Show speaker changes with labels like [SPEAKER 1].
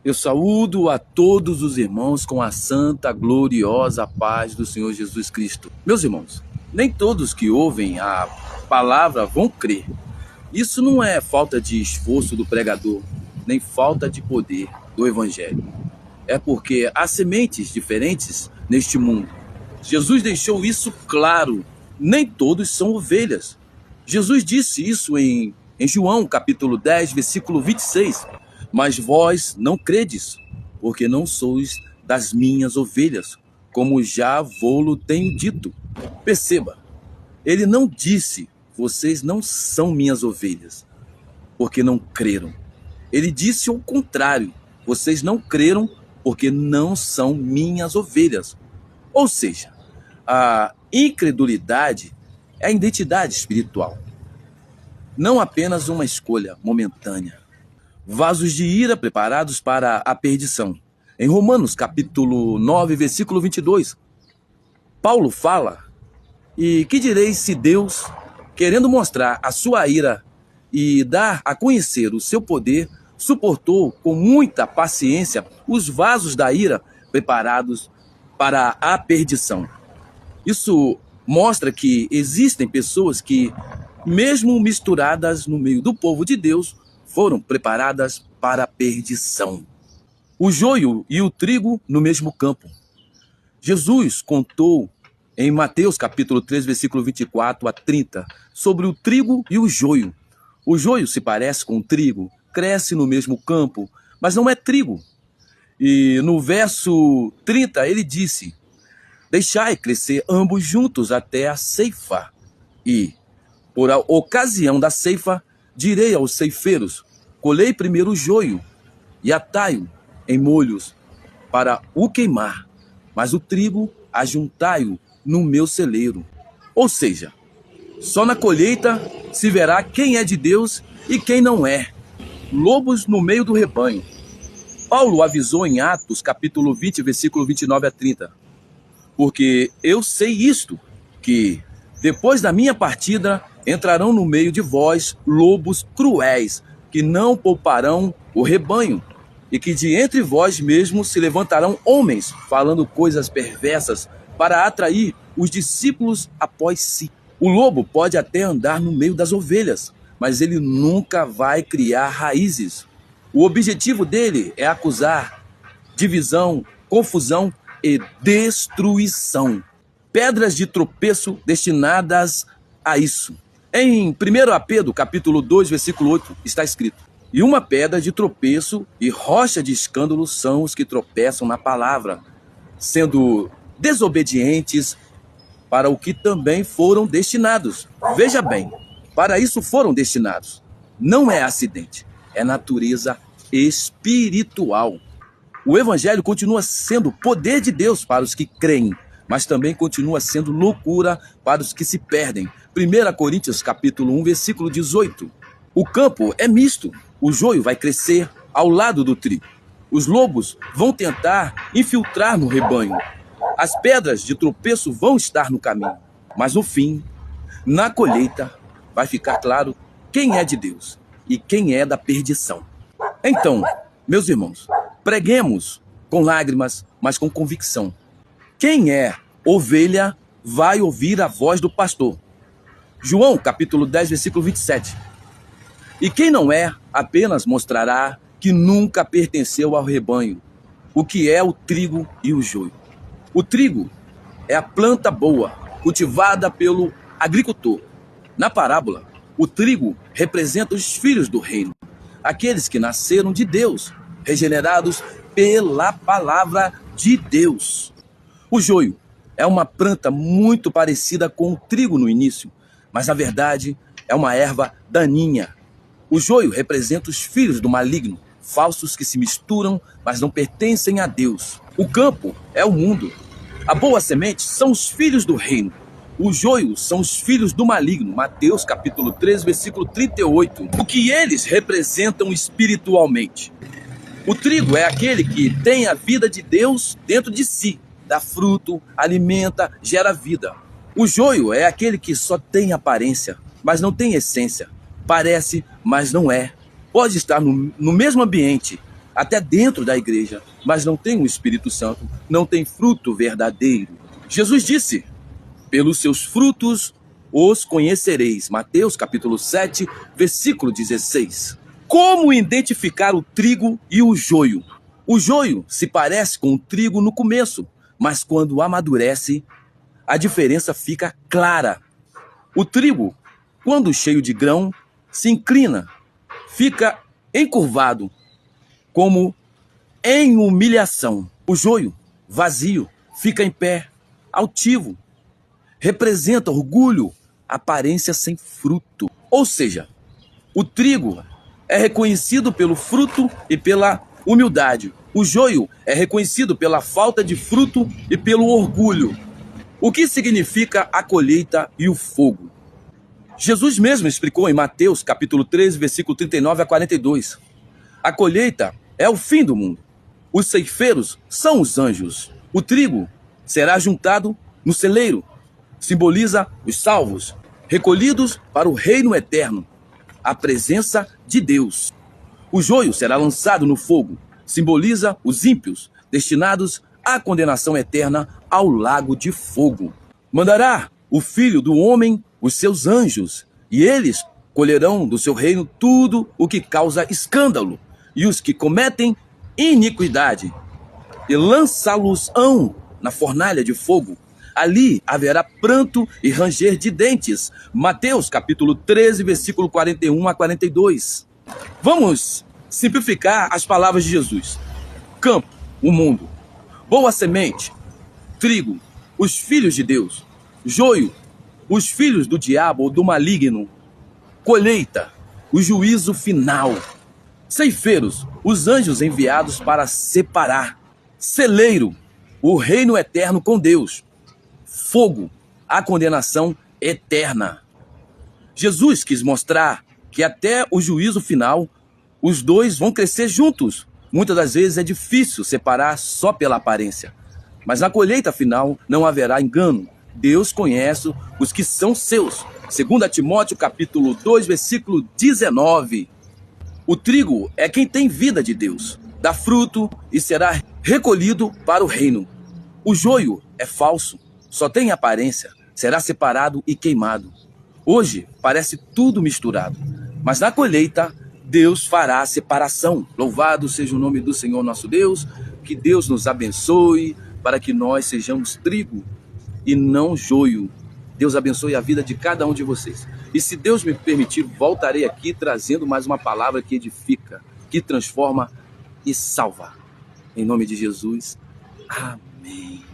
[SPEAKER 1] Eu saúdo a todos os irmãos com a santa, gloriosa paz do Senhor Jesus Cristo. Meus irmãos, nem todos que ouvem a palavra vão crer. Isso não é falta de esforço do pregador, nem falta de poder do evangelho. É porque há sementes diferentes neste mundo. Jesus deixou isso claro. Nem todos são ovelhas. Jesus disse isso em João, capítulo 10, versículo 26. Mas vós não credes, porque não sois das minhas ovelhas, como já vou-lo tenho dito. Perceba, ele não disse, vocês não são minhas ovelhas, porque não creram. Ele disse o contrário, vocês não creram, porque não são minhas ovelhas. Ou seja, a incredulidade é a identidade espiritual, não apenas uma escolha momentânea. Vasos de ira preparados para a perdição. Em Romanos, capítulo 9, versículo 22, Paulo fala, e que direis se Deus, querendo mostrar a sua ira e dar a conhecer o seu poder, suportou com muita paciência os vasos da ira preparados para a perdição. Isso mostra que existem pessoas que, mesmo misturadas no meio do povo de Deus, foram preparadas para a perdição. O joio e o trigo no mesmo campo. Jesus contou em Mateus capítulo 3, versículo 24 a 30, sobre o trigo e o joio. O joio se parece com o trigo, cresce no mesmo campo, mas não é trigo. E no verso 30 ele disse, deixai crescer ambos juntos até a ceifa. E, por ocasião da ceifa, direi aos ceifeiros, colhei primeiro o joio e atai-o em molhos para o queimar, mas o trigo ajuntai-o no meu celeiro. Ou seja, só na colheita se verá quem é de Deus e quem não é. Lobos no meio do rebanho. Paulo avisou em Atos capítulo 20, versículo 29 a 30. Porque eu sei isto, que depois da minha partida entrarão no meio de vós lobos cruéis, que não pouparão o rebanho, e que de entre vós mesmos se levantarão homens, falando coisas perversas, para atrair os discípulos após si. O lobo pode até andar no meio das ovelhas, mas ele nunca vai criar raízes. O objetivo dele é acusar, divisão, confusão e destruição. Pedras de tropeço destinadas a isso. Em 1 Pedro, capítulo 2, versículo 8, está escrito, e uma pedra de tropeço e rocha de escândalo são os que tropeçam na palavra, sendo desobedientes para o que também foram destinados. Veja bem, para isso foram destinados. Não é acidente, é natureza espiritual. O evangelho continua sendo poder de Deus para os que creem, mas também continua sendo loucura para os que se perdem. 1 Coríntios capítulo 1, versículo 18. O campo é misto, o joio vai crescer ao lado do trigo. Os lobos vão tentar infiltrar no rebanho. As pedras de tropeço vão estar no caminho. Mas no fim, na colheita, vai ficar claro quem é de Deus e quem é da perdição. Então, meus irmãos, preguemos com lágrimas, mas com convicção. Quem é ovelha vai ouvir a voz do pastor. João, capítulo 10, versículo 27. E quem não é, apenas mostrará que nunca pertenceu ao rebanho, o que é o trigo e o joio. O trigo é a planta boa, cultivada pelo agricultor. Na parábola, o trigo representa os filhos do reino, aqueles que nasceram de Deus, regenerados pela palavra de Deus. O joio é uma planta muito parecida com o trigo no início, mas na verdade é uma erva daninha. O joio representa os filhos do maligno, falsos que se misturam, mas não pertencem a Deus. O campo é o mundo. A boa semente são os filhos do reino. O joio são os filhos do maligno. Mateus capítulo 3, versículo 38. O que eles representam espiritualmente? O trigo é aquele que tem a vida de Deus dentro de si, dá fruto, alimenta, gera vida. O joio é aquele que só tem aparência, mas não tem essência. Parece, mas não é. Pode estar no mesmo ambiente, até dentro da igreja, mas não tem o Espírito Santo, não tem fruto verdadeiro. Jesus disse: pelos seus frutos os conhecereis. Mateus capítulo 7, versículo 16. Como identificar o trigo e o joio? O joio se parece com o trigo no começo, mas quando amadurece, a diferença fica clara. O trigo, quando cheio de grão, se inclina, fica encurvado, como em humilhação. O joio, vazio, fica em pé, altivo, representa orgulho, aparência sem fruto. Ou seja, o trigo é reconhecido pelo fruto e pela humildade. O joio é reconhecido pela falta de fruto e pelo orgulho. O que significa a colheita e o fogo? Jesus mesmo explicou em Mateus capítulo 13, versículo 39 a 42. A colheita é o fim do mundo. Os ceifeiros são os anjos. O trigo será juntado no celeiro. Simboliza os salvos, recolhidos para o reino eterno, a presença de Deus. O joio será lançado no fogo. Simboliza os ímpios, destinados à condenação eterna ao lago de fogo. Mandará o Filho do Homem os seus anjos, e eles colherão do seu reino tudo o que causa escândalo, e os que cometem iniquidade, e lançá-los-ão na fornalha de fogo. Ali haverá pranto e ranger de dentes. Mateus capítulo 13, versículo 41 a 42. Vamos simplificar as palavras de Jesus. Campo, o mundo. Boa semente, trigo, os filhos de Deus. Joio, os filhos do diabo ou do maligno. Colheita, o juízo final. Ceifeiros, os anjos enviados para separar. Celeiro, o reino eterno com Deus. Fogo, a condenação eterna. Jesus quis mostrar que até o juízo final, os dois vão crescer juntos. Muitas das vezes é difícil separar só pela aparência. Mas na colheita final não haverá engano. Deus conhece os que são seus. 2 Timóteo capítulo 2, versículo 19. O trigo é quem tem vida de Deus, dá fruto e será recolhido para o reino. O joio é falso, só tem aparência, será separado e queimado. Hoje parece tudo misturado, mas na colheita Deus fará a separação. Louvado seja o nome do Senhor nosso Deus, que Deus nos abençoe para que nós sejamos trigo e não joio. Deus abençoe a vida de cada um de vocês. E se Deus me permitir, voltarei aqui trazendo mais uma palavra que edifica, que transforma e salva. Em nome de Jesus. Amém.